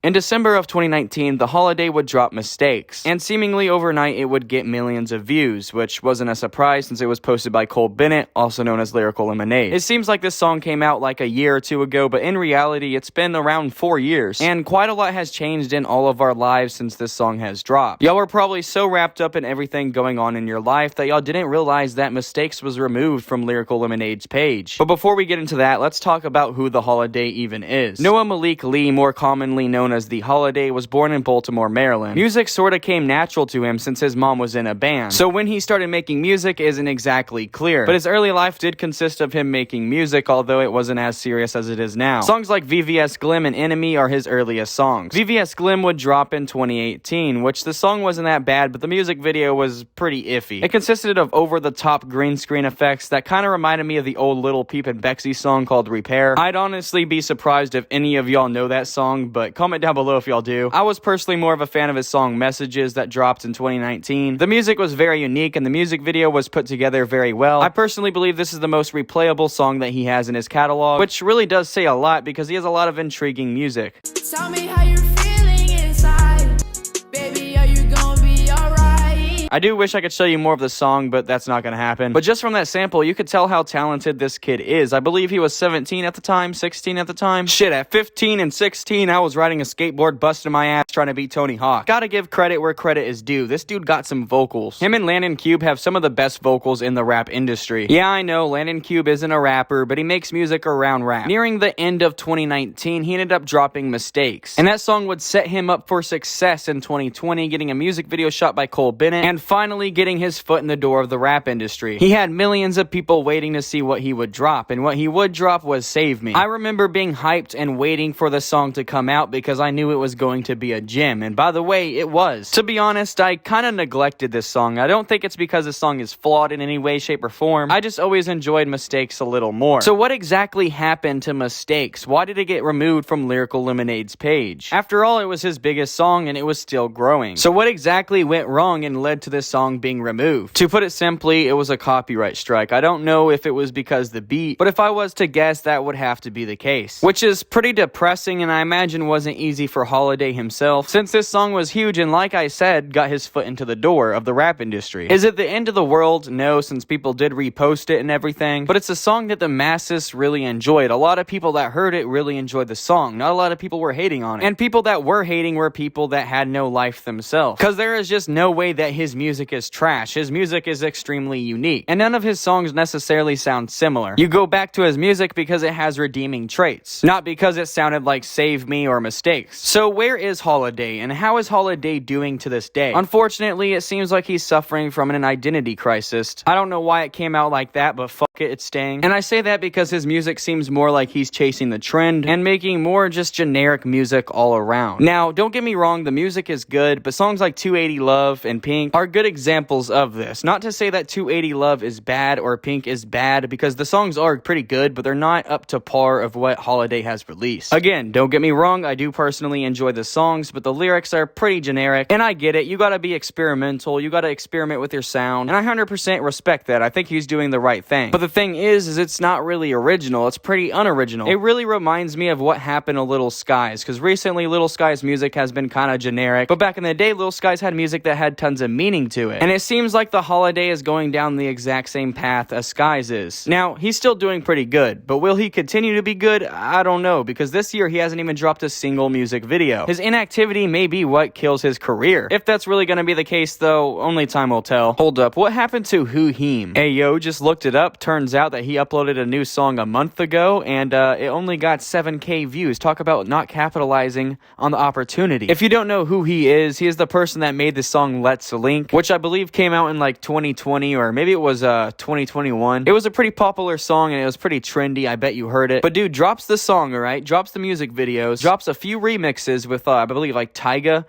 In December of 2019, Thehxliday would drop Mistakes, and seemingly overnight it would get millions of views, which wasn't a surprise since it was posted by Cole Bennett, also known as Lyrical Lemonade. It seems like this song came out like a year or two ago, but in reality it's been around 4 years, and quite a lot has changed in all of our lives since this song has dropped. Y'all were probably so wrapped up in everything going on in your life that y'all didn't realize that Mistakes was removed from Lyrical Lemonade's page. But before we get into that, let's talk about who Thehxliday even is. Noah Malik Lee, more commonly known as Thehxliday, was born in Baltimore, Maryland. Music sorta came natural to him since his mom was in a band, so when he started making music isn't exactly clear, but his early life did consist of him making music, although it wasn't as serious as it is now. Songs like VVS Glim and Enemy are his earliest songs. VVS Glim would drop in 2018, which the song wasn't that bad, but the music video was pretty iffy. It consisted of over-the-top green screen effects that kinda reminded me of the old Lil Peep and Bexy song called Repair. I'd honestly be surprised if any of y'all know that song, but comment down below if y'all do. I was personally more of a fan of his song Messages that dropped in 2019. The music was very unique and the music video was put together very well. I personally believe this is the most replayable song that he has in his catalog, which really does say a lot because he has a lot of intriguing music. Tell me how you're feeling inside. Baby, are you gonna be alright? I do wish I could show you more of the song, but that's not gonna happen. But just from that sample, you could tell how talented this kid is. I believe he was 17 at the time, 16 at the time. Shit, at 15 and 16, I was riding a skateboard, busting my ass trying to beat Tony Hawk. Gotta give credit where credit is due. This dude got some vocals. Him and Landon Cube have some of the best vocals in the rap industry. Yeah, I know, Landon Cube isn't a rapper, but he makes music around rap. Nearing the end of 2019, he ended up dropping Mistakes, and that song would set him up for success in 2020, getting a music video shot by Cole Bennett, and finally getting his foot in the door of the rap industry. He had millions of people waiting to see what he would drop, and what he would drop was Save Me. I remember being hyped and waiting for the song to come out because I knew it was going to be a gem, and by the way, it was. To be honest, I kinda neglected this song. I don't think it's because this song is flawed in any way, shape, or form. I just always enjoyed Mistakes a little more. So what exactly happened to Mistakes? Why did it get removed from Lyrical Lemonade's page? After all, it was his biggest song and it was still growing. So what exactly went wrong and led to this song being removed? To put it simply, it was a copyright strike. I don't know if it was because the beat, but if I was to guess, that would have to be the case. Which is pretty depressing and I imagine wasn't easy for Hxliday himself, since this song was huge and like I said, got his foot into the door of the rap industry. Is it the end of the world? No, since people did repost it and everything, but it's a song that the masses really enjoyed. A lot of people that heard it really enjoyed the song. Not a lot of people were hating on it. And people that were hating were people that had no life themselves. Cause there is just no way that his music is trash. His music is extremely unique, and none of his songs necessarily sound similar. You go back to his music because it has redeeming traits, not because it sounded like Save Me or Mistakes. So where is Hxliday, and how is Hxliday doing to this day? Unfortunately, it seems like he's suffering from an identity crisis. I don't know why it came out like that, but fuck it, it's staying. And I say that because his music seems more like he's chasing the trend and making more just generic music all around. Now, don't get me wrong, the music is good, but songs like 280 Love and Pink are good examples of this. Not to say that 280 Love is bad or Pink is bad, because the songs are pretty good, but they're not up to par of what Hxliday has released. Again, don't get me wrong, I do personally enjoy the songs, but the lyrics are pretty generic, and I get it, you gotta be experimental, you gotta experiment with your sound, and I 100% respect that. I think he's doing the right thing. But the thing is it's not really original, it's pretty unoriginal. It really reminds me of what happened to Little Skies, because recently Little Skies music has been kinda generic, but back in the day, Little Skies had music that had tons of meaning to it, and it seems like the Hxliday is going down the exact same path as Skies is. Now, he's still doing pretty good, but will he continue to be good? I don't know, because this year he hasn't even dropped a single music video. His inactivity may be what kills his career. If that's really gonna be the case though, only time will tell. Hold up, what happened to Whoheem? Hey yo, just looked it up, turns out that he uploaded a new song a month ago, and it only got 7K views. Talk about not capitalizing on the opportunity. If you don't know who he is the person that made the song Let's Link, which I believe came out in like 2020, or maybe it was 2021. It was a pretty popular song and it was pretty trendy. I bet you heard it. But dude drops the song, alright? Drops the music videos, drops a few remixes with I believe like Tyga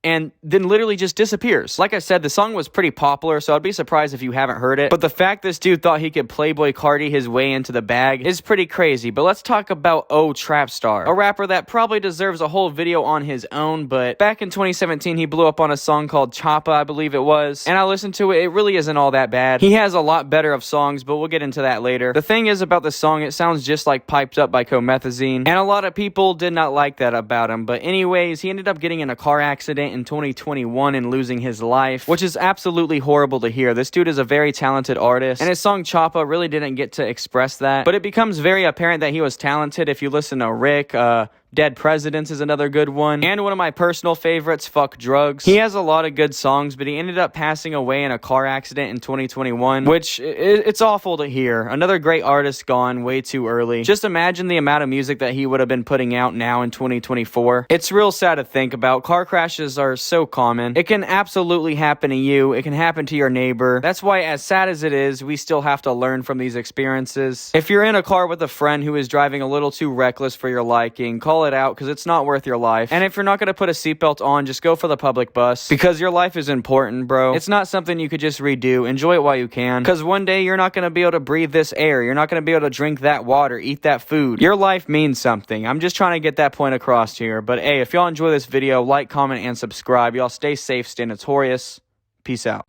and then literally just disappears. Like I said, the song was pretty popular, so I'd be surprised if you haven't heard it. But the fact this dude thought he could Playboy Cardi his way into the bag is pretty crazy. But let's talk about Ohtrapstar, a rapper that probably deserves a whole video on his own, but back in 2017, he blew up on a song called Choppa, I believe it was, and I listened to it. It really isn't all that bad. He has a lot better of songs, but we'll get into that later. The thing is about the song, it sounds just like Piped Up by Comethazine, and a lot of people did not like that about him. But anyways, he ended up getting in a car accident in 2021 and losing his life, which is absolutely horrible to hear. This dude is a very talented artist, and his song Choppa really didn't get to express that, but it becomes very apparent that he was talented if you listen to Rick. Dead Presidents is another good one. And one of my personal favorites, Fuck Drugs. He has a lot of good songs, but he ended up passing away in a car accident in 2021, which it's awful to hear. Another great artist gone way too early. Just imagine the amount of music that he would have been putting out now in 2024. It's real sad to think about. Car crashes are so common. It can absolutely happen to you. It can happen to your neighbor. That's why, as sad as it is, we still have to learn from these experiences. If you're in a car with a friend who is driving a little too reckless for your liking, call it out, because it's not worth your life. And if you're not going to put a seatbelt on, just go for the public bus, because your life is important, bro. It's not something you could just redo. Enjoy it while you can, because one day you're not going to be able to breathe this air. You're not going to be able to drink that water, eat that food. Your life means something. I'm just trying to get that point across here. But hey, if y'all enjoy this video, like, comment, and subscribe. Y'all stay safe, stay notorious. Peace out.